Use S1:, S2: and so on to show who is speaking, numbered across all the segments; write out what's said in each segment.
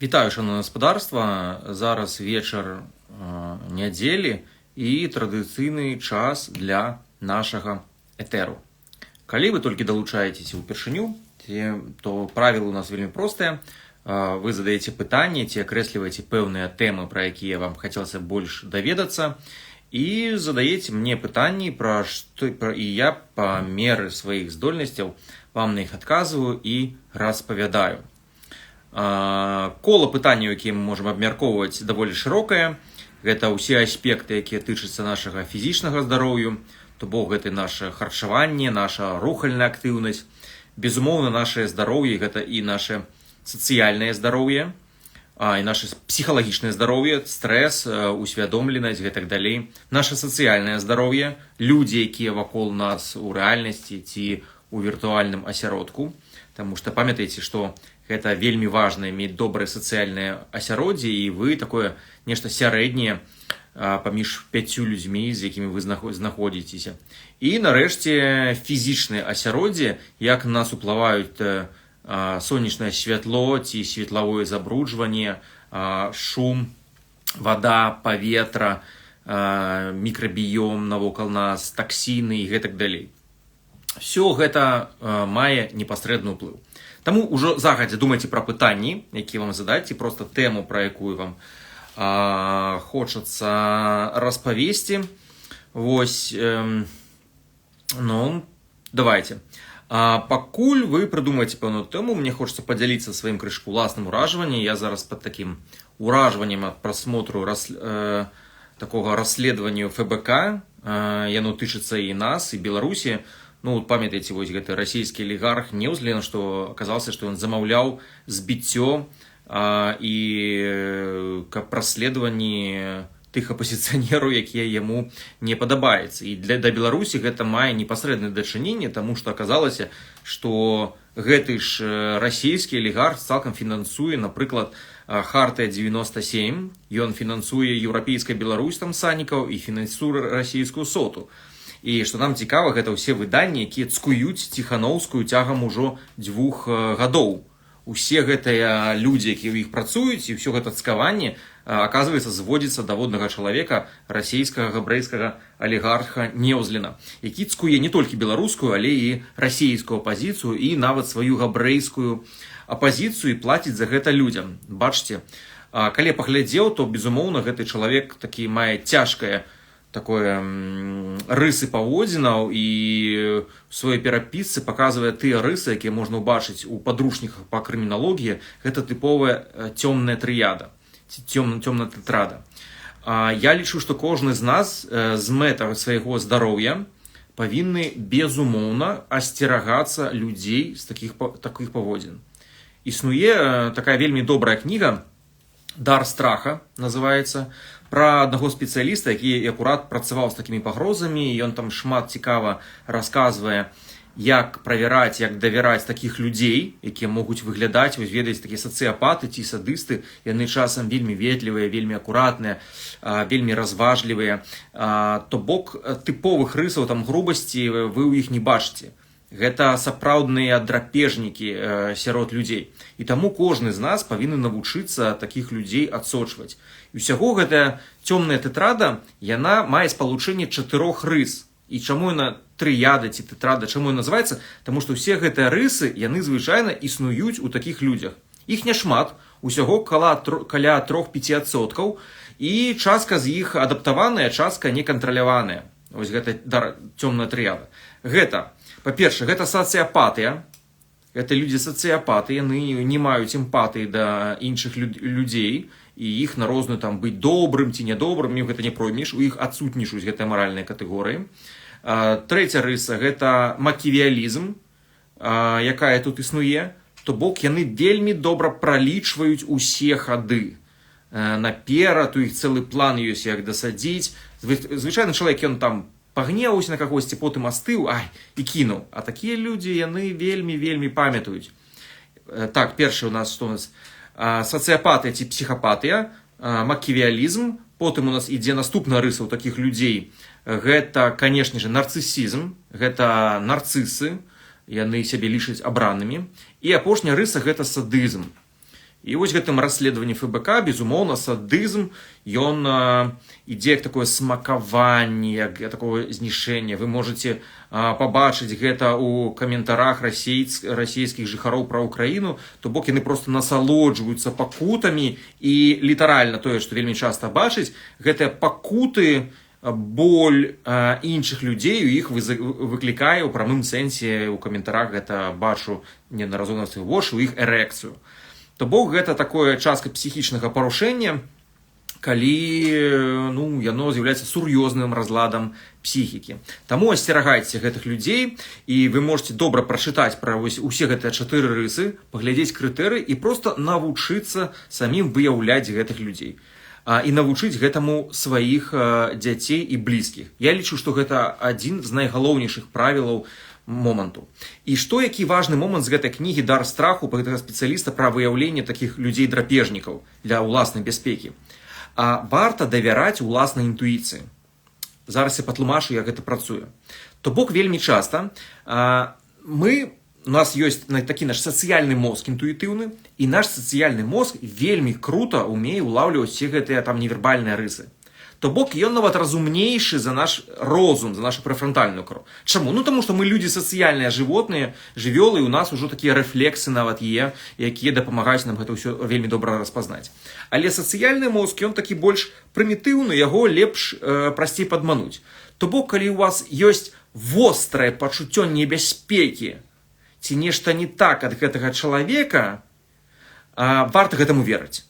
S1: Вітаю, шановне гаспадарства. Зараз вечар нядзелі і традыцыйны час для нашага этэру. Калі вы толькі далучаецеся ўпершыню, то правілы у нас вельмі простыя. Вы задаеце пытанні ці акрэсліваеце пэўныя тэмы, пра якія вам хацелася больш даведацца, і задаеце мне пытанні, і я па меры сваіх здольнасцяў вам на іх адказваю і распавядаю. Кола пытанняў, якія мы можам абмяркоўваць, даволі шырокае. Гэта ўсе аспекты, якія тычацца нашага фізічнага здароўя, то бок гэта наша харчаванне, наша рухальная актыўнасць, безумоўна, нашае здароўе, гэта і наше сацыяльнае здароўе, і наше псіхалагічнае здароўе, стрэс, усвядомленасць, гэтак далей. Наша сацыяльнае здароўе, людзі, якія вакол нас у рэальнасці ці у віртуальным асяродку. Таму што памятайце, што гэта вельмі важна мець добрае сацыяльнае асяроддзе, і вы такое нешта сярэдняе паміж 5 людзьмі, з якімі вы знаходзіцеся. І нарэшце фізічнае асяроддзе, як на нас уплываюць сонечнае святло ці светлавое забруджванне, шум, вада, паветра, мікрабіём навокал нас, таксіны і гэтак далей. Все гэта мае непасрэдны ўплыў. Таму ўжо загадзя думайце пра пытанні, якія вам задаць, ці проста тэму, пра якую вам хочацца распавесці. Вось, давайте. Пакуль вы прыдумаеце пэўную тэму, мне хочацца падзяліцца сваім крышку ўласным уражваннем. Я зараз пад такім уражваннем ад прасмотру такога расследавання ФБК. Яно тычыцца і нас, і Беларусі. Памятаеце, вось гэты расійскі алігарх Неўзлін, што аказалася, што ён замаўляў збіццё і каб праследаванні тых апазіцыянераў, якія яму не падабаецца. І да Беларусі гэта мае непасрэднае дачыненне, таму што аказалася, што гэты ж расійскі алігарх цалкам фінансуе, напрыклад, Хартыя 97, ён фінансуе еўрапейская Беларусь, там Санікаў, і фінансуе расійскую соту. І што нам цікава, гэта ўсе выданні, якія цкуюць Ціханаўскую цягам ужо 2 гадоў. Усе гэтыя людзі, якія ў іх працуюць, і ўсё гэта цкаванне, аказваецца, зводзіцца да воднага чалавека, расійскага габрэйскага алігарха Неўзліна, які цкуе не толькі беларускую, але і расійскую апазіцыю, і нават сваю габрэйскую апазіцыю, і плаціць за гэта людзям. Бачце, калі я паглядзеў, то, безумоўна, гэты чалавек такі мае цяжкае такое рысы паводзінаў, і ў сваёй перапісцы паказвае тыя рысы, якія можна ўбачыць у падручніках па крыміналогіі. Гэта тыповая цёмная трыяда, ці цёмная тэтрада. Я лічу, што кожны з нас з мэтаў свайго здароўя павінны безумоўна асцерагацца людзей з такіх паводзін. Існуе такая вельмі добрая кніга «Дар страха» называецца, пра аднаго спецыяліста, які акурат працаваў з такімі пагрозамі, і ён там шмат цікава расказвае, як правяраць, як давяраць такіх людзей, якія могуць выглядаць, вось ведаеце, такія сацыяпаты ці садысты, яны часам вельмі ветлівыя, вельмі акуратныя, вельмі разважлівыя. То бок тыповых рысаў там грубасці вы ў іх не бачыце. Гэта сапраўдныя драпежнікі сярод людзей. І таму кожны з нас павінен навучыцца такіх людзей адсочваць. І ўсяго гэтая цёмная тэтрада, яна мае спалучэнне 4 рыс. І чаму яна трыяда ці тэтрада, чаму яна называецца? Таму што ўсе гэтыя рысы, яны звычайна існуюць у такіх людзях. Іх няшмат, усяго каля 3-5%, і частка з іх адаптаваная, частка некантраляваная. Вось гэта цёмная трыяда. Гэта, па-першае, гэта сацыяпатыя. Гэта людзі сацыяпаты, яны не маюць эмпатыі да іншых людзей, і іх на розную там быць добрым ці нядобрым, ім гэта не проймеш, у іх адсутнічаюць гэтыя маральныя катэгорыі. Трэця рыса – гэта маківіялізм, якая тут існуе, то бок яны вельмі добра пралічваюць усе хады. Наперад, у іх цэлы план ёсць, як дасадзіць. Звычайны чалавек, ён там пагневаўся на кагосьці, потым астыў, і кінуў. А такія людзі, яны вельмі памятаюць. Так, першы у нас, што у нас? Сацыяпатыя ці псіхапатыя, маківіялізм, потым у нас ідзе наступная рыса ў такіх людзей. Гэта, канешне ж, нарцысізм, гэта нарцысы, яны сябе лічаць абранымі. І апошняя рыса – гэта садызм. І вось гэтым расследаванні ФБК, безумоўна, садызм, ён ідзе як такое смакаванне, як такое знішэнне. Вы можете пабачыць гэта ў каментарах расійскіх жыхароў пра Украіну, то бок яны просто насалоджваюцца пакутамі, і літаральна тое, што вельмі часта бачыць, гэтыя пакуты, боль іншых людзей у іх выклікае ў прамым сэнсе, у каментарах гэта бачу неаднаразова на свае вочы, у іх эрэкцыю. То бок гэта такое частка псіхічнага парушэння, калі яно з'яўляецца сур'ёзным разладам псіхікі. Таму асцерагайце гэтых людзей, і вы можете добра прачытаць пра усе гэтыя 4 рысы, паглядзець крытэрыі і проста навучыцца самім выяўляць гэтых людзей. І навучыць гэтаму сваіх дзяцей і блізкіх. Я лічу, што гэта адзін з найгалоўнейшых правілаў моманту. І што які важны момант з гэтай кнігі «Дар страху» гэтага спецыяліста пра выяўленне такіх людзей-драпежнікаў для ўласнай бяспекі. Варта давяраць уласнай інтуіцыі. Зараз я патлумачу, як гэта працуе. То бок вельмі часта у нас ёсць такі наш сацыяльны мозг інтуітыўны, і наш сацыяльны мозг вельмі крута умее ўлаўліваць усе гэтыя невербальныя рысы. То бок ён нават разумнейшы за наш розум, за нашу прэфрантальную кару. Чаму? Таму што мы людзі сацыяльныя жывотныя, жывёлы, і у нас ужо такія рэфлексы нават є, якія дапамагаюць нам гэта ўсё вельмі добра распазнаць. Але сацыяльны мозг, ён такі больш прымітыўны, яго лепш прасцей падмануць. То бок, калі у вас ёсць вострае пачуццё небяспекі, ці нешта не так ад гэтага чалавека, варта гэтаму верыць.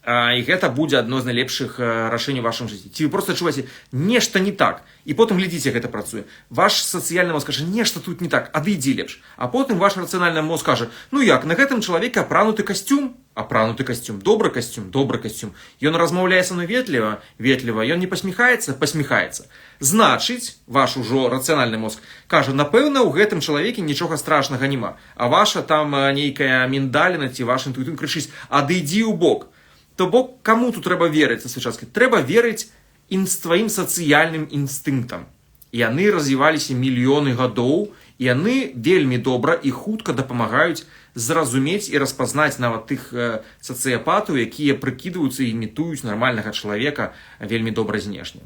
S1: І гэта будзе адно з найлепшых рашэнняў у вашым жыцці. Ці вы проста адчуваеце нешта не так, і потым глядзіце, гэта працуе. Ваш сацыяльны мозг кажа, нешта тут не так, адыдзі лепш. А потым ваш рацыянальны мозг кажа, як, на гэтым чалавеку апрануты касцюм? Апрануты касцюм, добры касцюм, добры касцюм. Ён размаўляе са мной ветліва, ветліва, ён не пасміхаецца, пасміхаецца. Значыць, ваш ужо рацыянальны мозг кажа, напэўна, у гэтым чалавеке нічога страшнага няма. А ваша там нейкая міндаліна ці ваш інтуітыў крычыць, адыдзі ў бок. То бок, каму тут трэба верыць, трэба верыць сваім сацыяльным інстынктам. Яны развіваліся мільёны гадоў, і яны вельмі добра і хутка дапамагаюць зразумець і распазнаць нават тых сацыяпатаў, якія прыкідваюцца і імітуюць нармальнага чалавека вельмі добра знешне.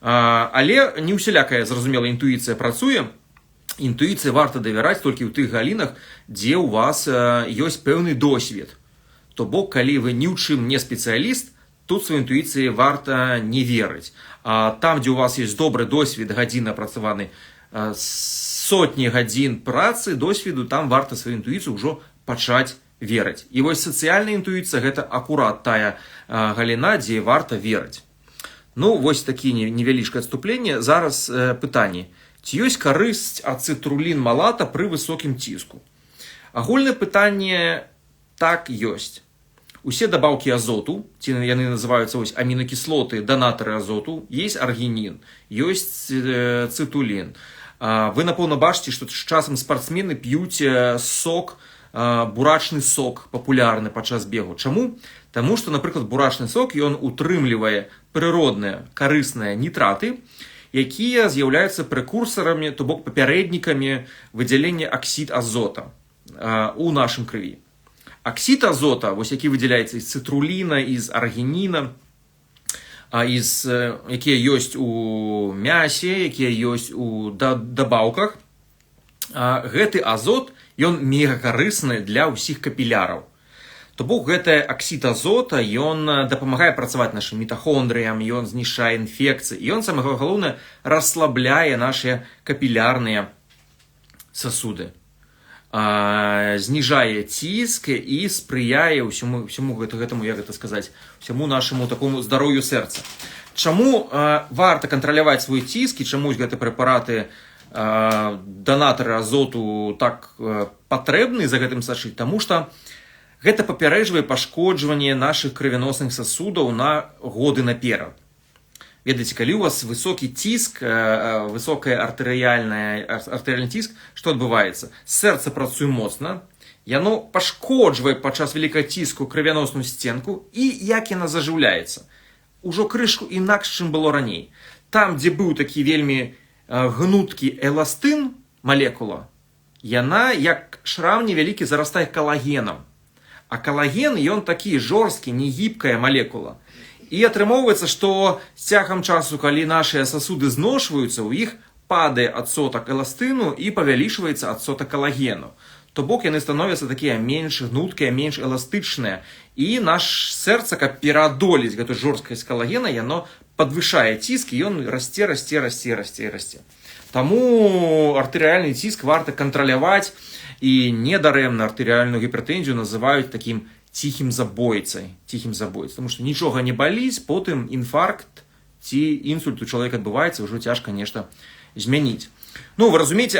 S1: Але не ўсялякая зразумелая інтуіцыя працуе. Інтуіцыі варта давяраць толькі ў тых галінах, дзе ў вас ёсць пэўны досвед. То бок, калі вы ні ў чым не спецыяліст, тут сваёй інтуіцыі варта не верыць. А там, дзе ў вас ёсць добры досвед, гадзіны апрацаваны, сотні гадзін працы, досведу, там варта сваю інтуіцыю ўжо пачаць верыць. І вось сацыяльная інтуіцыя – гэта акурат тая галіна, дзе варта верыць. Вось такі невялічкае адступленне. Зараз пытанне. Ці ёсць карысць ад цытрулін малата пры высокім ціску? Агульнае пытанне так ёсць. Усе дабаўкі азоту, ці яны называюцца амінакіслоты, данатары азоту, ёсць аргінін, ёсць цытулін. Вы, напэўна, бачыце, што часам спартсмены п'юць сок, бурачны сок, папулярны падчас бегу. Чаму? Таму што, напрыклад, бурачны сок, ён утрымлівае прыродныя, карысныя нітраты, якія з'яўляюцца прэкурсарамі, то бок папярэднікамі выдзялення аксід азота у нашым крыві. Аксід азота, які выдзяляецца з цытруліна, з аргініна, якія ёсць у мясе, якія ёсць у дабаўках, гэты азот, ён мегакарысны для ўсіх капіляраў. То бок, гэты аксід азота, ён дапамагае працаваць нашым мітахондрыям, ён знішчае інфекцыі, і ён, самае галоўнае, расслабляе нашыя капілярныя сасуды. Зніжае ціск і спрыяе ўсяму гэтаму, як гэта сказаць, усяму нашаму такому здароўю сэрца. Чаму варта кантраляваць свой ціск і чаму гэты прэпараты данатары азоту так патрэбны за гэтым сачыць? Таму што гэта папярэджвае пашкоджванне нашых крывяносных сасудаў на годы наперад. Ведаеце, калі у вас высокі ціск, высокая артэрыяльны ціск, што адбываецца? Сэрца працуе моцна, яно пашкоджвае падчас вялікага ціску крывяносную сценку, і як яна зажыўляецца? Ужо крышку інакш, чым было раней. Там, дзе быў такі вельмі гнуткі эластын, малекула, яна, як шрам невялікі, зарастае калагенам. А калаген, ён такі жорсткі, негібкая малекула. І атрымоўваецца, што з цягам часу, калі нашыя сасуды зношваюцца, у іх падае адсотак эластыну і павялічваецца адсотак калагену. То бок яны становяцца такія менш гнуткія, менш эластычныя. І наш сэрца, каб пераадолець гэту жорсткасць калагена, яно падвышае ціск, і ён расце. Таму артэрыяльны ціск варта кантраляваць, і недарэмна артэрыяльную гіпертэнзію называюць такім ціхім забойцай. Таму што нічога не баліць, потым інфаркт ці інсульт у чалавека адбываецца, ўжо цяжка нешта змяніць. Ну, вы разумееце,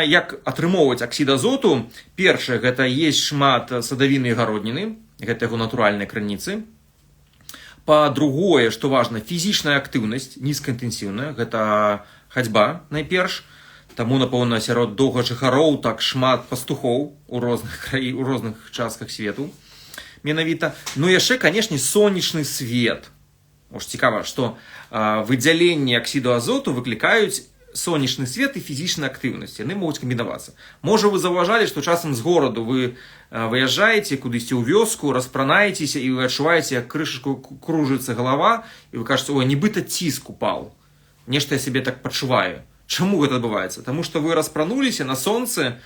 S1: як атрымоўваць аксід азоту. Першае, гэта есть шмат садавіны і гародніны, гэта яго натуральныя крыніцы. Па-другое, што важна, фізічная актыўнасць, нізкаінтэнсіўная, гэта хадзьба найперш. Таму, напэўна, сярод доўгажыхароў так шмат пастухоў у розных частках свету менавіта. Ну, яшчэ, канешне, сонечны свет. Ось цікава, што выдзяленне аксіду азоту выклікаюць сонечны свет і фізічная актыўнасць. Яны могуць камбінавацца. Можа, вы заўважалі, што часам з гораду вы выязджаеце кудысьці ў вёску, распранаецеся, і вы адчуваеце, як крышачку кружыцца галава, і вы кажаце, ой, нібыта ціск упаў. Нешта я сябе так пачуваю. Чаму гэта адбываецца? Таму што вы распрануліся на сонцы,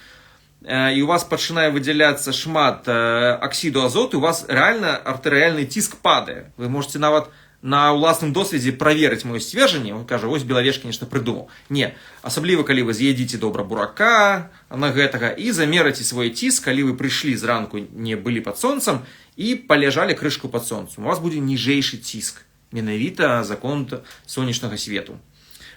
S1: і у вас пачынае выдзяляцца шмат аксіду азоту, у вас рэальна артэрыяльны ціск падае. Вы можете нават на ўласным досведзе праверыць маё сцверджанне. Он кажа, ось Белавежка нешта прыдумаў. Не, асабліва калі вы з'едзіце добра бурака на гэтага і замераце свой ціск, калі вы прыйшлі зранку, не былі пад сонцам і паляжалі крышку пад сонцам. У вас будзе ніжэйшы ціск. Менавіта закон сонечнага свету.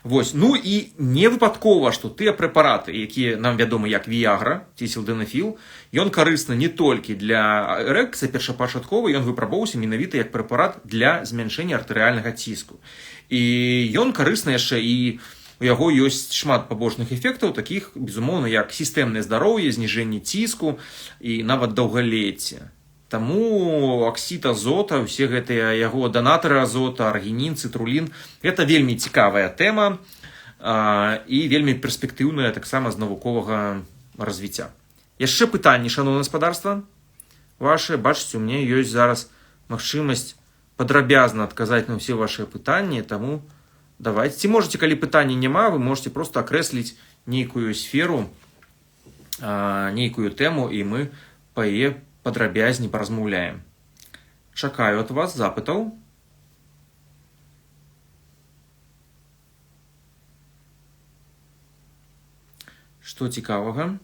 S1: Вось. Ну і не выпадкова, што тыя прэпараты, якія нам вядомы як Віагра ці сілдэнафіл, ён карысны не толькі для эрекцыі першапачаткова, ён выпрабоўваўся менавіта як прэпарат для змяншэння артэрыяльнага ціску. І ён карысны яшчэ, і у яго ёсць шмат пабочных эфектаў, такіх, безумоўна, як сістэмнае здароўе, зніжэнне ціску і нават даўгалецце. Таму аксід азота, усе гэтыя яго данатары азота, аргінін, цытрулін, гэта вельмі цікавая тэма і вельмі перспектыўная таксама з навуковага развіцця. Яшчэ пытанні, шаноўнае гаспадарства вашы. Бачыце, у мяне ёсць зараз магчымасць падрабязна адказаць на ўсе вашыя пытанні, таму давайце. Ці можаце, калі пытанні няма, вы можете проста акрэсліць нейкую сферу, нейкую тэму, і мы па яе падрабязней паразмаўляем. Чакаю ад вас запытаў. Што цікавага?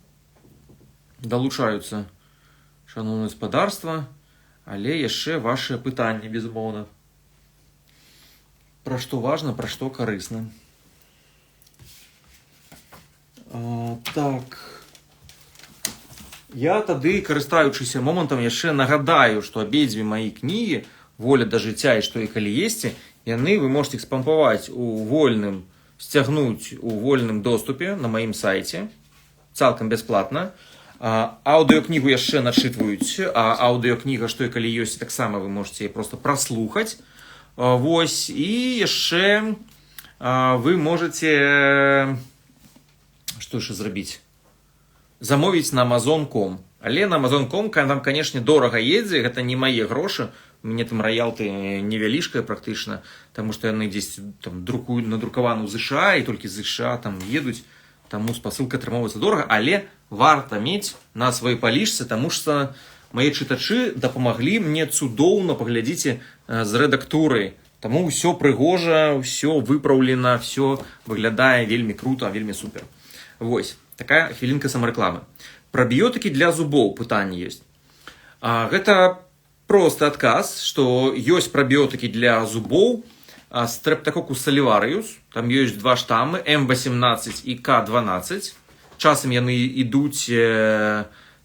S1: Далучаюцца шаноўнае гаспадарства, але яшчэ вашыя пытанні, безумоўна. Пра што важна, пра што карысна. Так... Я тады, карыстаючыся момантам, яшчэ нагадаю, што абедзве мае кнігі «Воля да жыцця» і «Што і калі есці», яны вы можете іх спампаваць сцягнуць у вольным доступе на маім сайце, цалкам бясплатна. Аўдыёкнігу яшчэ начытваюць, а аўдыёкніга «Што і калі ёсць» таксама вы можете проста праслухаць. Вось, і яшчэ вы можете што яшчэ зрабіць? Замовіць на Amazon.com. Але на Amazon.com там, канешне, дорага едзе, гэта не мае грошы. У мяне там раялты невялічкая практычна, таму што яны дзесь там надрукаваны ў ЗША, і толькі з ЗША там едуць, таму спасылка атрымоўваецца дорага, але варта мець на сваёй палічцы, таму што мае чытачы дапамаглі мне цудоўна, паглядзіце, з рэдактурай. Таму ўсё прыгожа, ўсё выпраўлена, ўсё выглядае вельмі крута, вельмі супер. Вось. Такая хвілінка самарэкламы. Прабіётыкі для зубоў пытанне ёсць. Гэта просты адказ, што ёсць прабіётыкі для зубоў Streptococcus salivarius. Там ёсць два штаммы M18 і K12. Часам яны ідуць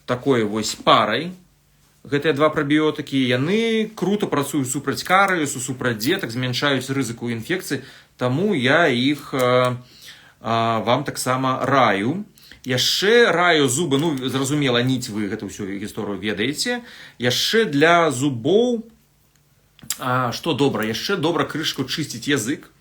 S1: такой вось парай. Гэтыя два прабіётыкі, яны крута працуюць супраць карыесу, супраць дзетак, змяншаюць рызыку інфекцыі. Таму я іх вам таксама раю. Яшчэ раю зубы, ну, зразумела, ніць вы гэту ўсю гісторыю ведаеце. Яшчэ для зубоў, што добра, яшчэ добра крышку чысціць язык.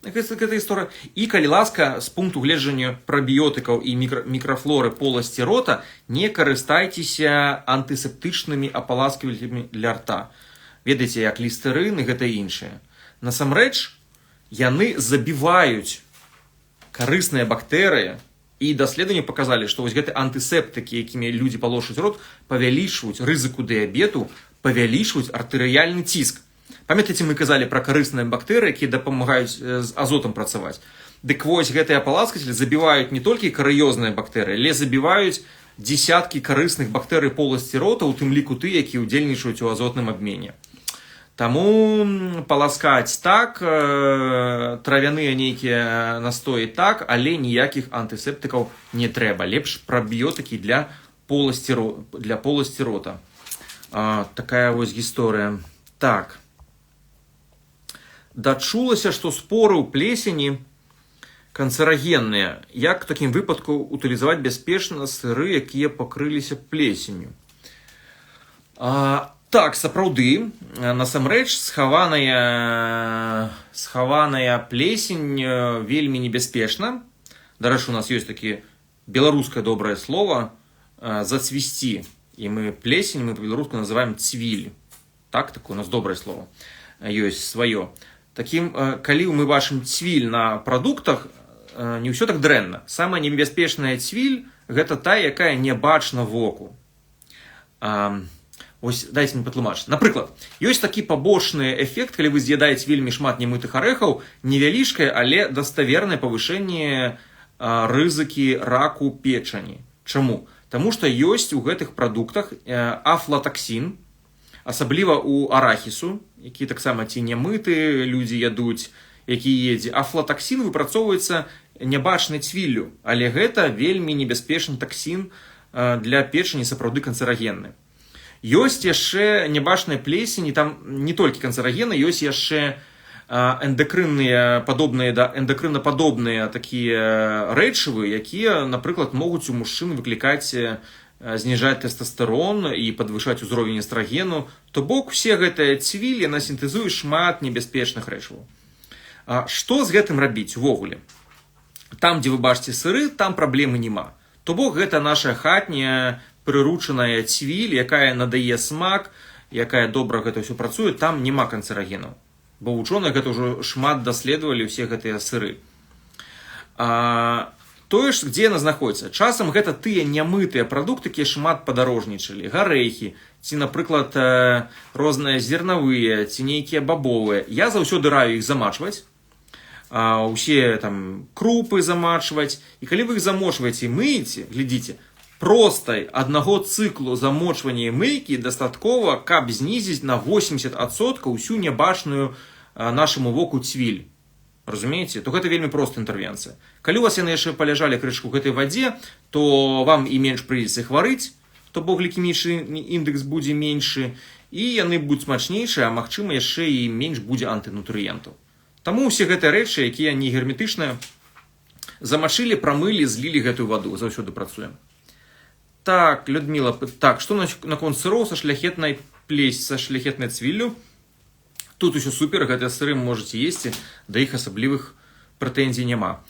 S1: Гэта історыя. І, калі ласка, з пункту гледжання прабіётыкаў і мікрафлоры поласці рота, не карыстайцеся антысептычнымі апаласкивателями для рта. Ведаеце, як лістэрын і гэта іншае. Насамрэч, яны забіваюць карысныя бактэрыі, і даследаванні паказалі, што вось гэты антысептыкі, якімі людзі палошчуць рот, павялічваюць рызыку дыябету, павялічваюць артэрыяльны ціск. Памятаеце, мы казалі пра карысныя бактэрыі, якія дапамагаюць з азотам працаваць. Дык вось гэтыя апаласкацелі забіваюць не толькі карыёзныя бактэрыі, але забіваюць дзесяткі карысных бактэрый поласці рота, у тым ліку тыя, якія ўдзельнічаюць у азотным абмене. Таму паласкаць так, травяныя нейкія настоі так, але ніякіх антысептыкаў не трэба. Лепш прабіётыкі для поласці рота. Такая вось гісторыя. Так. Дачулася, што споры ў плесені канцэрагенныя. Як у такім выпадку утылізаваць бяспечна сыры, якія пакрыліся плесенню? Так, сапраўды, насамрэч, схаваная плесень вельмі небяспечна. Дарэчы, у нас ёсць такі беларускае добрае слово «зацвісці». І мы плесень, мы па-беларуску называем цвіль. Так, такое у нас добрае слово. Ёсць сваё. Такім, калі мы бачым цвіль на прадуктах, не ўсё так дрэнна. Самая небяспечная цвіль – гэта та, якая не бачна воку. Ось, дайце мне патлумачыць. Напрыклад, ёсць такі пабочны эфект, калі вы з'ядаеце вельмі шмат немытых арэхаў, невялічкае, але даставернае павышэнне рызыкі раку печані. Чаму? Таму што ёсць у гэтых прадуктах афлатаксін, асабліва у арахісу, які таксама ці немыты людзі ядуць, які едзе. Афлатаксін выпрацоўваецца нябачнай цвіллю, але гэта вельмі небяспечны таксін для печані, сапраўды канцэрагенны. Ёсць яшчэ нябачная плесень, і там не толькі канцэрагены, ёсць яшчэ эндакрынападобныя такія рэчывы, якія, напрыклад, могуць у мужчын выклікаць, зніжаць тэстастэрон і падвышаць узровень эстрагену. То бок, усе гэтыя цвілі яна сінтэзуе шмат небяспечных рэчываў. Што з гэтым рабіць увогуле? Там, дзе вы бачыце сыры, там праблемы няма. То бок, гэта наша хатняя прыручаная цвіль, якая надае смак, якая добра гэта ўсё працуе, там няма канцэрагенаў. Бо вучоныя гэта ўжо шмат даследавалі ўсе гэтыя сыры. Тое ж, дзе яна знаходзіцца? Часам гэта тыя нямытыя прадукты, якія шмат падарожнічалі. Гарэхі, ці, напрыклад, розныя зернавыя, ці нейкія бабовыя. Я заўсёды раю іх замачваць. Усе там крупы замачваць. І калі вы іх замочваеце і мыеце, глядзіце, простай аднаго цыклу замочвання і мыйкі дастаткова, каб знізіць на 80% ўсю нябачную нашаму воку цвіль. Разумееце? То гэта вельмі простая інтэрвенцыя. Калі у вас яны яшчэ паляжалі крышку ў гэтай вадзе, то вам і менш прыйдзецца хварыць, то бок глікемічны індекс будзе меншы, і яны будуць смачнейшыя, а магчыма яшчэ і менш будзе антынутрыентаў. Таму ўсе гэтыя рэчы, якія не герметычныя, замачылі, прамылі, злілі гэтую ваду, заўсёды працуем. Так, Людмила, так, што наконт сыроў са шляхетнай цвіллю? Тут усё супер, гэтыя сыры можаце есці, да іх асаблівых прэтэнзій няма.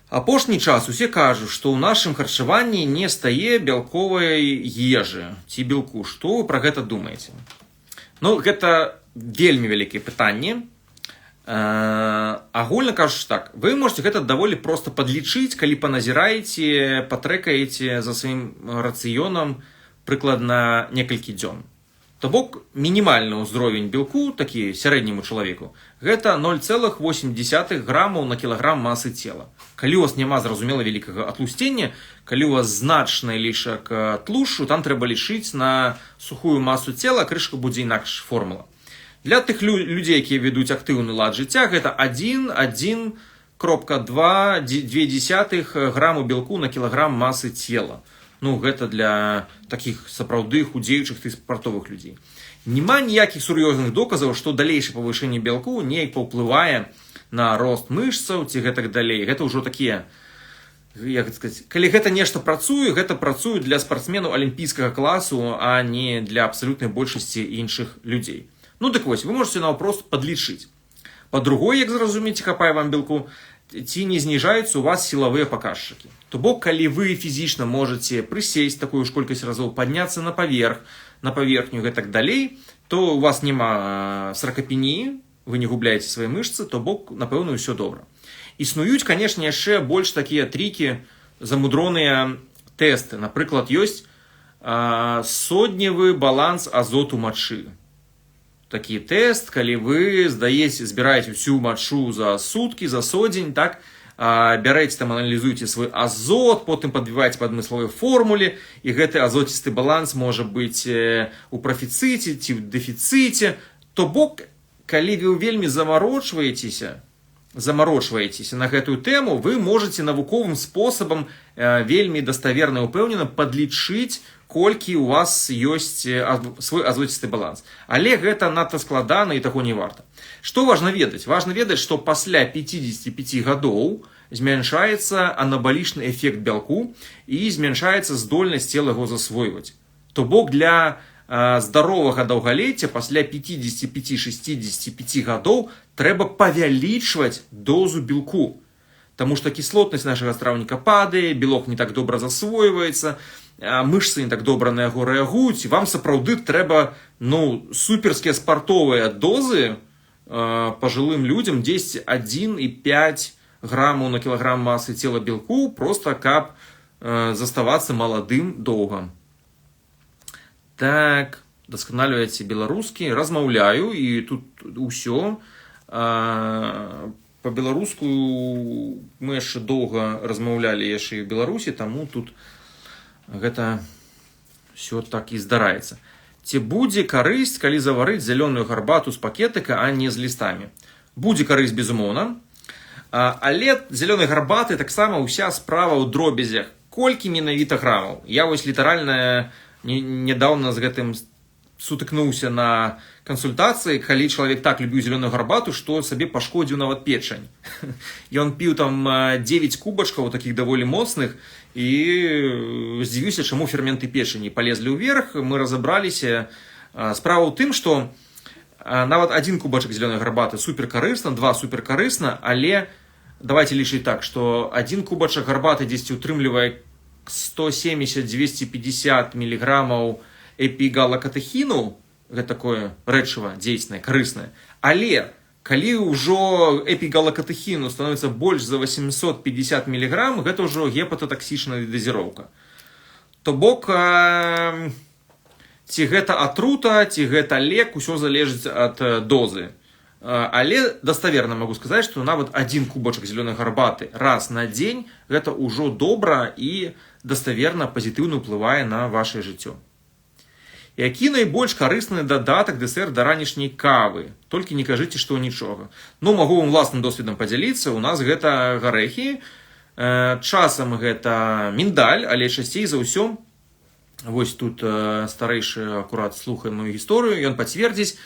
S1: Апошні час усе кажуць, што ў нашым харчаванні не стае бялковай ежы ці белку. Што вы пра гэта думаеце? Ну, гэта вельмі вялікае пытанне. Агульна кажучы так, вы можете гэта даволі проста падлічыць, калі паназіраеце, патрэкаеце за сваім рацыёнам прыкладна некалькі дзён. То бок мінімальны ўзровень белку, такі сярэдняму чалавеку, гэта 0,8 грамаў на кілаграм масы цела. Калі у вас няма зразумела вялікага атлусцення, калі у вас значны лішак тлушчу, там трэба лічыць на сухую масу цела, крышка будзе інакш формула. Для тых людзей, якія ведуць актыўны лад жыцця, гэта 1,2 граму белку на кілаграм масы цела. Ну, гэта для такіх сапраўды худзеючых і спартовых людзей. Няма ніякіх сур'ёзных доказаў, што далейшае павышэнне белку неяк паўплывае на рост мышцаў ці гэтак далей. Гэта ўжо такія, як сказаць, калі гэта нешта працуе, гэта працуе для спартсменаў алімпійскага класу, а не для абсалютнай большасці іншых людзей. Ну, так вось, вы можете наўпрост падлічыць. Па-другое, як зразумець, хапае вам белку, ці не зніжаюцца у вас сілавыя паказчыкі. То бок, калі вы фізічна можаце прысесть такую ж колькасць разоў, падняцца на паверхню і так далей, то у вас няма саркапеніі, вы не губляеце свае мышцы, то бок, напэўна, ўсё добра. Існуюць, канешне, яшчэ больш такія трікі, замудроныя тэсты. Напрыклад, ёсць содневы баланс азоту мачы. Такі тэст, калі вы збіраеце всю мачу за суткі, за содзень, так, бярэце там, аналізуеце свой азот, потым падбіваеце па адмысловай формуле, і гэты азоцісты баланс можа быць у прафіцыце ці ў дэфіцыце. То бок, калі вы вельмі замарочваецеся на гэтую тэму, вы можаце навуковым спосабам вельмі даставерна і ўпэўнена падлічыць, колькі у вас ёсць свой азоцісты баланс. Але гэта надта складана і таго не варта. Што важна ведаць? Важна ведаць, што пасля 55 гадоў змяншаецца анабалічны эфект бялку і змяншаецца здольнасць цела яго засвойваць. То бок для здаровага даўгалецця пасля 55-65 гадоў трэба павялічваць дозу белку. Таму што кіслотнасць нашага страўніка падае, белок не так добра засвойваецца, мышцы не так добра на яго рэагуюць, вам сапраўды трэба суперскія спартовыя дозы пажылым людзям 1,5 грамаў на кілаграм масы цела белку, проста каб заставацца маладым доўга. Так, дасканаліваеце беларускі, размаўляю, і тут усё. Па-беларуску мы яшчэ доўга размаўлялі яшчэ і ў Беларусі, таму тут гэта все так і здараецца. Ці будзе карысць, калі заварыць зялёную гарбату з пакетыка, а не з лістамі? Будзе карысць, безумоўна. Але зялёнай гарбаты таксама ўся справа ў дробязях. Колькі менавіта грамаў? Я вось літаральна нядаўна з гэтым сутыкнуўся на кансультацыі, калі чалавек так любіў зялёную гарбату, што сабе пашкодзіў нават печань. Ён піў там 9 кубачкаў, такіх даволі моцных, і здзівіўся, чаму ферменты печані палезлі ўверх. Мы разабраліся. Справа ў тым, што нават 1 кубачак зялёнай гарбаты суперкарысна, 2 суперкарысна, але давайте лічыць так, што 1 кубачак гарбаты дзесьці утрымлівае 170-250 мг эпігалакатэхіну, гэта такое рэчыва дзейснае, карыснае. Але калі ўжо эпігалакатэхіну становіцца больш за 850 мг, гэта ўжо гепататаксічная дазіроўка. То бок, ці гэта атрута, ці гэта лек, усё залежыць ад дозы. Але даставерна магу сказаць, што нават 1 кубачак зялёнай гарбаты раз на дзень гэта ўжо добра і даставерна пазітыўна ўплывае на вашае жыццё. Які найбольш карысны дадатак дэсерт да ранішняй кавы? Толькі не кажыце, што нічога. Магу вам власным досведам падзяліцца. У нас гэта гарэхі, часам гэта міндаль, але часцей за ўсё, вось тут старэйшы акурат слухае мою гісторыю, ён пацвердзіць,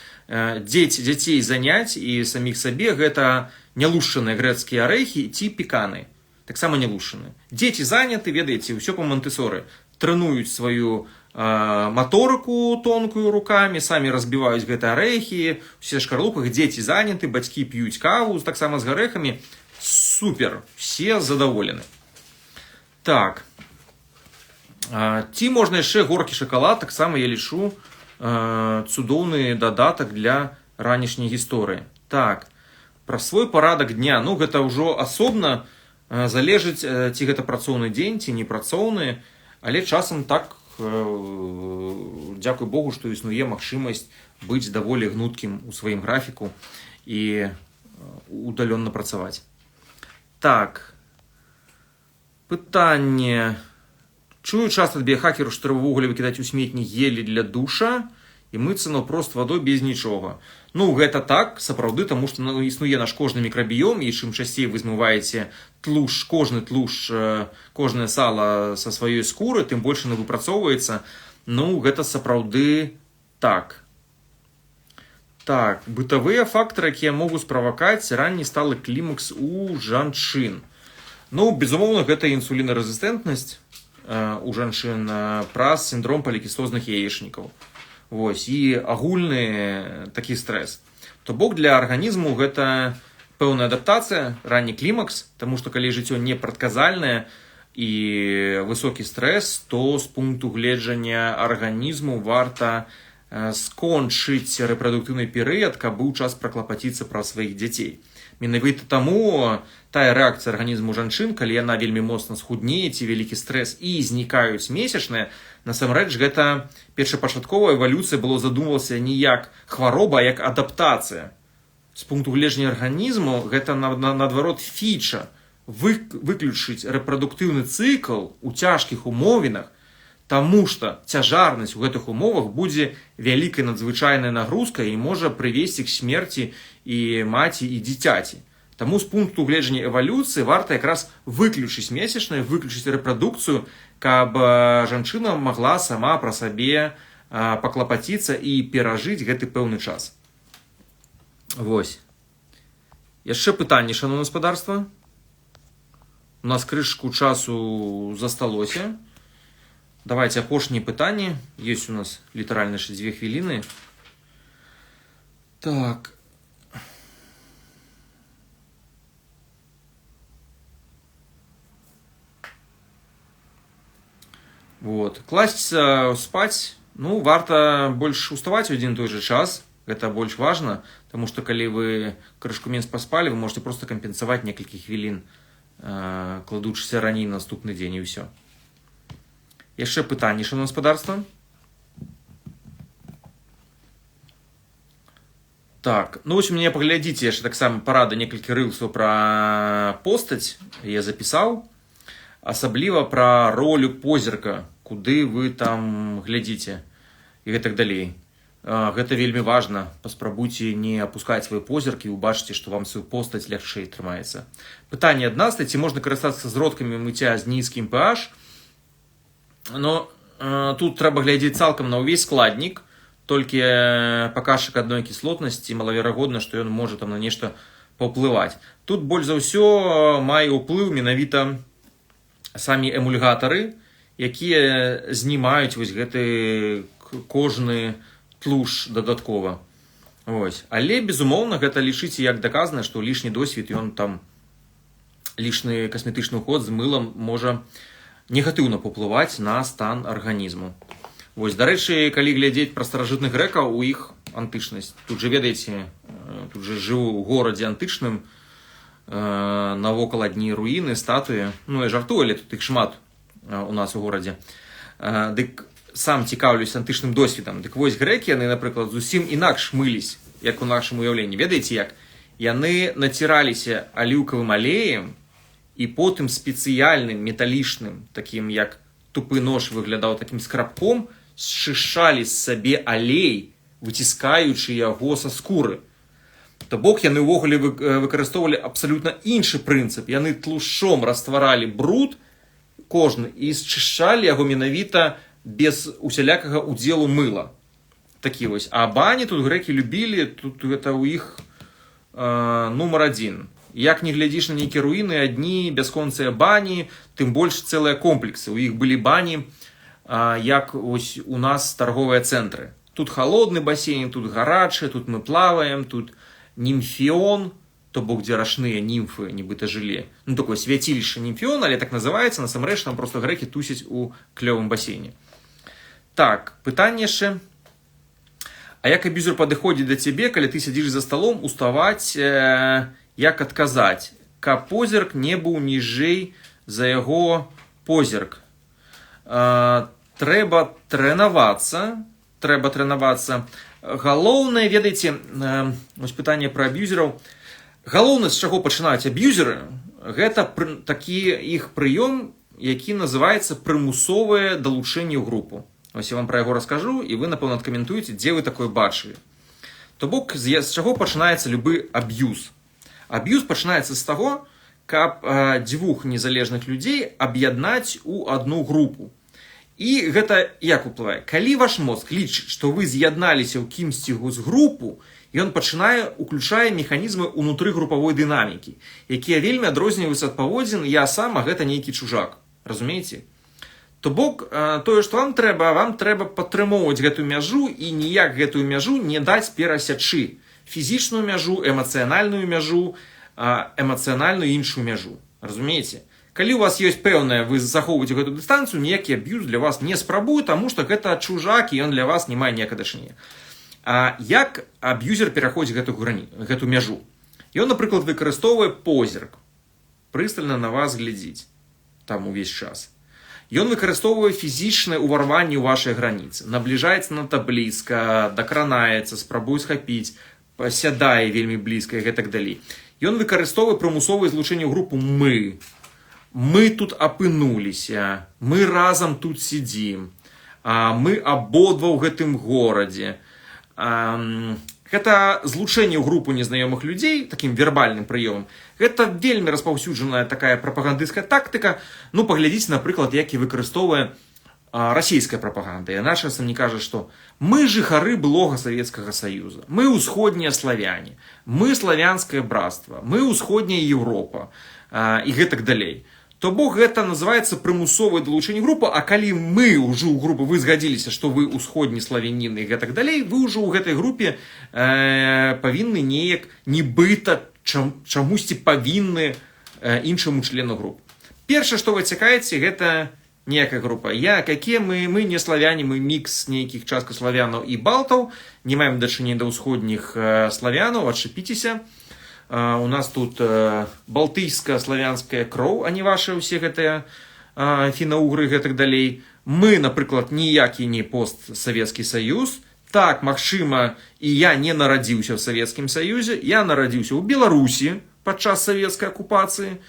S1: дзяцей заняць і саміх сабе гэта нялушчаныя грэцкія арэхі ці пеканы. Таксама нялушчаныя. Дзеці заняты, ведаеце, ўсё па Монтэсоры. Трэнуюць сваю маторыку тонкую рукамі, самі разбіваюць гэтыя арэхі, усе шкарлупах, дзеці заняты, бацькі п'юць каву, таксама з гарэхамі. Супер, все задаволены. Так. Ці можна яшчэ горкі шакалад, таксама я лічу цудоўны дадатак для ранішняй гісторыі. Так, пра свой парадак дня, гэта ўжо асобна залежыць, ці гэта працоўны дзень, ці не працоўны, але часам так, дзякуй Богу, што існуе магчымасць быць даволі гнуткім у сваім графіку і удалённа працаваць. Так, пытанне. Чую часто ад біяхакеру, што трэба ўвогуле выкідаць у сметні гелі для душа і мыцца наўпрост вадой без нічога. Гэта так, сапраўды, таму што існуе наш кожны мікрабіём, і чым часцей вы змываеце тлушч, кожнае сала са сваёй скуры, тым больш яно выпрацоўваецца. Гэта сапраўды так. Так, бытавыя фактары, якія могуць справакаць ранні сталы клімакс у жанчын. Безумоўна, гэта інсулінарэзістэнтнасць у жанчын праз сіндром палікістозных яечнікаў. Вось, і агульны такі стрэс. То бок для арганізму гэта пэўная адаптацыя, ранні клімакс, таму што калі жыццё непрадказальнае і высокі стрэс, то з пункту гледжання арганізму варта скончыць рэпрадуктыўны перыяд, каб быў час праклапаціцца пра сваіх дзяцей. Менавіта таму тая рэакцыя арганізму жанчын, калі яна вельмі моцна схуднее ці вялікі стрэс і знікаюць месячныя, насамрэч гэта першапачатковая эвалюцыя было задумвалася не як хвароба, а як адаптацыя. З пункту гледжання арганізму гэта наадварот фіча выключыць рэпрадуктыўны цыкл у цяжкіх умовінах, таму што цяжарнасць у гэтых умовах будзе вялікай надзвычайнай нагрузкай і можа прывесці к смерці і маці, і дзіцяці. Таму з пункту гледжання эвалюцыі варта якраз выключыць месячнае, выключыць рэпрадукцыю, каб жанчына магла сама пра сабе паклапаціцца і перажыць гэты пэўны час. Вось. Яшчэ пытанне, шановнае гаспадарства. У нас крышку часу засталося. Давайте апошние пытанні. Есть у нас літаральна 2 хвіліны. Так. Вот. Класціся спаць, варта больш уставаць у адзін той же час. Гэта больш важна, таму што калі вы крышку менш паспалі, вы можете просто кампенсаваць некалькі хвілін, кладучыся раней на наступны дзень, і ўсё. Яшчэ пытанні, шановнае гаспадарства? Так, вось у мяне паглядзіце яшчэ таксама парада, некалькі рылсаў пра постаць я запісаў, асабліва пра ролю позірка, куды вы там глядзіце і гэтак далей. Гэта вельмі важна. Паспрабуйце не апускаць свой позірк і ўбачыце, што вам сваю постаць лягчэй трымаецца. Пытанне 11. Ці можна карыстацца сродкамі мыцця з нізкім pH? Тут трэба глядзець цалкам на ўвесь складнік, толькі паказчык адной кіслотнасці, малаверагодна, што ён можа там на нешта паўплываць. Тут больш за ўсё мае ўплыў менавіта самі эмульгатары, якія знімаюць вось гэты кожны тлуш дадаткова. Ось. Але, безумоўна, гэта лічыце як даказана, што лішні досвед, ён там лішні касметычны уход з мылам можа негатыўна паўплываць на стан арганізму. Вось, дарэчы, калі глядзець пра старажытных грэкаў, у іх антычнасць. Тут же, ведаеце, тут же жыў у горадзе антычным, навокал адні руіны, статуі. Я жартую, але тут іх шмат у нас у горадзе. Дык сам цікаўлюсь антычным досведам. Дык вось грэкі, яны, напрыклад, зусім інакш мылись, як у нашым уяўленні. Ведаеце як? Яны націраліся аліўкавым алеем і потым спецыяльным металічным, такім як тупы нож выглядаў такім скрабком, счышчалі з сабе алей, выціскаючы яго са скуры. То бок яны ўвогуле выкарыстоўвалі абсалютна іншы прынцып. Яны тлушчом растваралі бруд кожны і счышчалі яго менавіта без усялякага удзелу мыла. Такі вось. А бані тут грэкі любілі, тут гэта ў іх нумар 1. Як не глядзіш на нейкія руіны, адні бясконцыя бані, тым больш цэлыя комплексы. У іх былі бані, як ось у нас торговыя цэнтры. Тут холодны бассейн, тут гарачы, тут мы плаваем, тут німфеон, то бок дзе рачныя німфы нібыта жылі. Такое свяцілішча німфеон, але так называецца, насамрэч там просто грэкі тусяць у клёвым басейне. Так, пытанне яшчэ. А як аб'юзер падыходзіць да цябе, калі ты сядзіш за сталом, уставаць, як адказаць, каб позірк не быў ніжэй за яго позірк? Трэба трэнавацца. Галоўнае, ведаеце, ось пытанне пра аб'юзераў. Галоўнае, з чаго пачынаюць аб'юзеры, гэта такі іх прыём, які называецца прымусовае далучэнне ў групу. Ось я вам пра яго раскажу, і вы, напэўна, адкаментуеце, дзе вы такое бачылі. То бок, з чаго пачынаецца любы аб'юз? Аб'юз пачынаецца з таго, каб дзвюх незалежных людзей аб'яднаць у адну групу. І гэта як уплывае? Калі ваш мозг лічыць, што вы з'ядналіся ў кімсьці з групу, ён уключае механізмы ўнутры групавой дынамікі, якія вельмі адрозніваюцца ад паводзін «я сам, а гэта нейкі чужак». Разумееце? То бок тое, што вам трэба падтрымоўваць гэтую мяжу і ніяк гэтую мяжу не даць перасячы. Фізічную мяжу, эмацыянальную мяжу, эмацыянальную іншую мяжу. Разумееце? Калі у вас ёсць пэўная, вы захоўваеце гэту дыстанцыю, ніякі аб'юз для вас не спрабуе, таму што гэта чужак, і ён для вас не мае ніякага дачынення. Як аб'юзер пераходзіць гэту мяжу? Ён, напрыклад, выкарыстоўвае позірк. Прыстальна на вас глядзіць там увесь час. Ён выкарыстоўвае фізічнае ўварванне ў вашай граніцы. Набліжаецца надта блізка, дакранаецца, спрабуе схапіць, сядае вельмі блізка і гэтак далей. Ён выкарыстоўвае прымусовае злучэнне ў групу «мы». Мы тут апынуліся, мы разам тут сидзім, мы абодва ў гэтым горадзе. Гэта злучэнне ў групу незнаёмых людзей, такім вербальным прыёмам, гэта вельмі распаўсюджаная такая прапагандысцкая тактыка. Ну, паглядзіце, напрыклад, як і выкарыстоўвае расійская прапаганда. Яна часам не кажа, што мы жыхары былога Савецкага Саюза, мы ўсходнія славяне, мы славянскае братства, мы ўсходняя Еўропа і гэтак далей. То бок гэта называецца прымусовае далучэнне групы, а калі мы ўжо ў групу, вы згадзіліся, што вы ўсходні славянін і гэтак далей, вы ўжо ў гэтай групе павінны неяк нібыта чамусьці павінны іншаму члену групы. Першае, што вы цікаеце, гэта некая група. Какие мы не славяне, мы мікс нейкіх часткаў славянаў і балтаў, не маем дачынення да ўсходніх славянаў, адчапіцеся. У нас тут балтыйска-славянская кроў, а не ваши ўсе гэтыя фіна-угры і гэтак далей. Мы, напрыклад, ніякі не постсавецкі саюз. Так, магчыма, і я не нарадзіўся ў Савецкім Саюзе, я нарадзіўся ў Беларусі падчас савецкай акупацыі.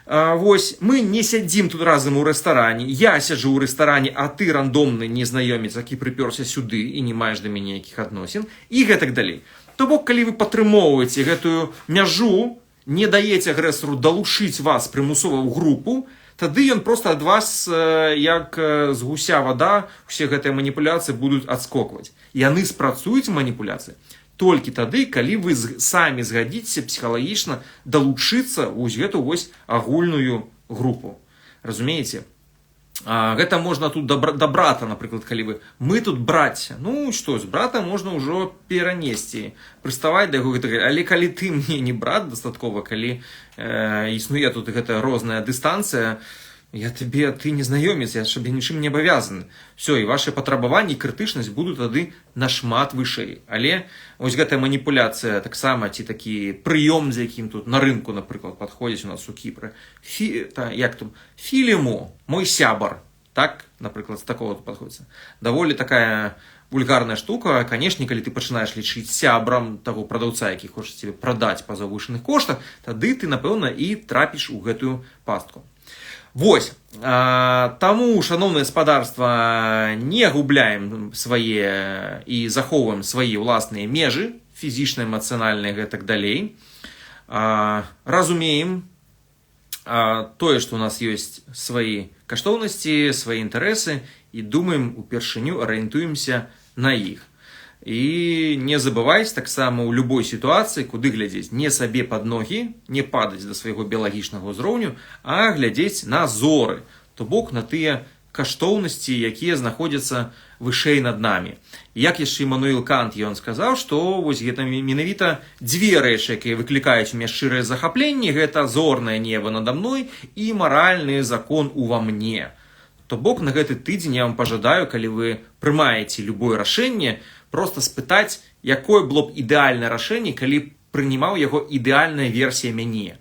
S1: Вось, мы не сядзім тут разам у рэстаране, я сяджу ў рэстаране, а ты рандомны незнаёмец, які прыпёрся сюды і не маеш да мяне ніякіх адносін, і гэтак далей. То бок, калі вы падтрымоўваеце гэтую мяжу, не даеце агрэсару далучыць вас прымусова ў групу, тады ён проста ад вас, як з гуся вада, усе гэтыя маніпуляцыі будуць адскокваць. Яны спрацуюць маніпуляцыі толькі тады, калі вы самі згадзіцеся псіхалагічна далучыцца вось гэту вось агульную групу. Разумееце? Гэта можна тут да брата, напрыклад, калі мы тут брацья. Ну, што, з брата можна ўжо перанесці, прыставаць да яго гэтага. Але калі ты мне не брат дастаткова, калі існуе тут гэта розная дыстанцыя, ты не знаёмец, я сабе нічым не абавязаны. Все, і ваши патрабаванні і крытычнасць будуць тады нашмат вышэй. Але вось гэтая маніпуляцыя таксама, ці такі прыём, з якім тут на рынку, напрыклад, падходзіць у нас у Кіпры. Філімо, мой сябар. Так, напрыклад, з такого падходзіцца. Даволі такая вульгарная штука. Канешне, калі ты пачынаеш лічыць сябрам таго прадаўца, які хоча цябе прадаць па завышаных коштах, тады ты, напэўна, і трапіш у гэтую пастку. Вось, таму, шаноўнае гаспадарства, не губляем свае і захоўваем свае ўласныя межы, фізічныя, эмацыянальныя, гэтак далей. Разумеем тое, што ў нас ёсць свае каштоўнасці, свае інтарэсы, і думаем, упершыню арыентуемся на іх. І не забывайце таксама ў любой сітуацыі, куды глядзець не сабе пад ногі, не падаць да свайго біялагічнага ўзроўню, а глядзець на зоры, то бок на тыя каштоўнасці, якія знаходзяцца вышэй над намі. Як яшчэ Імануіл Кант, ён сказаў, што вось гэта менавіта дзве рэчы, якія выклікаюць у мяне шчырае захапленне, гэта зорнае неба надо мной і маральны закон ува мне. То бок на гэты тыдзень я вам пажадаю, калі вы прымаеце любое рашэнне, просто спытаць, якое было б ідэальнае рашэнне, калі прынимаў яго ідэальная версія мяне.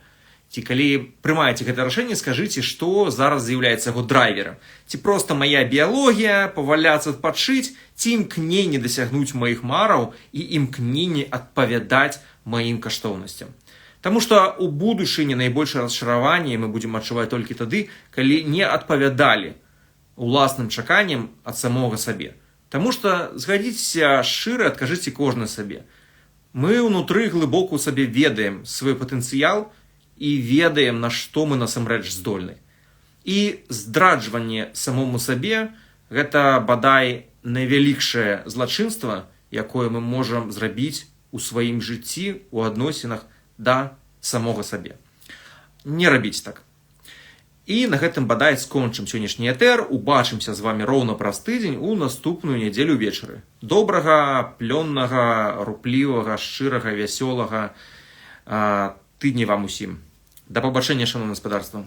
S1: Ці калі прымаеце гэта рашэнне, скажыце, што зараз з'яўляецца яго драйверам. Ці проста мая біялогія, паваляцца, адпачыць, ці імкненне дасягнуць маіх мараў і імкненне адпавядаць маім каштоўнасцям. Таму што ў будучыні найбольшае расчараванне мы будзем адчуваць толькі тады, калі не адпавядалі уласным чаканням ад самога сабе. Таму што, згадзіцеся шчыра, адкажыце кожны сабе. Мы ўнутры глыбока ў сабе ведаем свой патэнцыял і ведаем, на што мы насамрэч здольны. І здраджванне самому сабе – гэта, бадай, найвялікшае злачынства, якое мы можам зрабіць у сваім жыцці, у адносінах да самога сабе. Не рабіць так. І на гэтым бадай скончым сённяшні этэр. Убачымся з вами роўна праз тыдзень у наступную нядзелю вечары. Добрага, плённага, руплівага, шчырага, вясёлага тыдня вам усім. Да пабачэння, шаноўнае гаспадарства.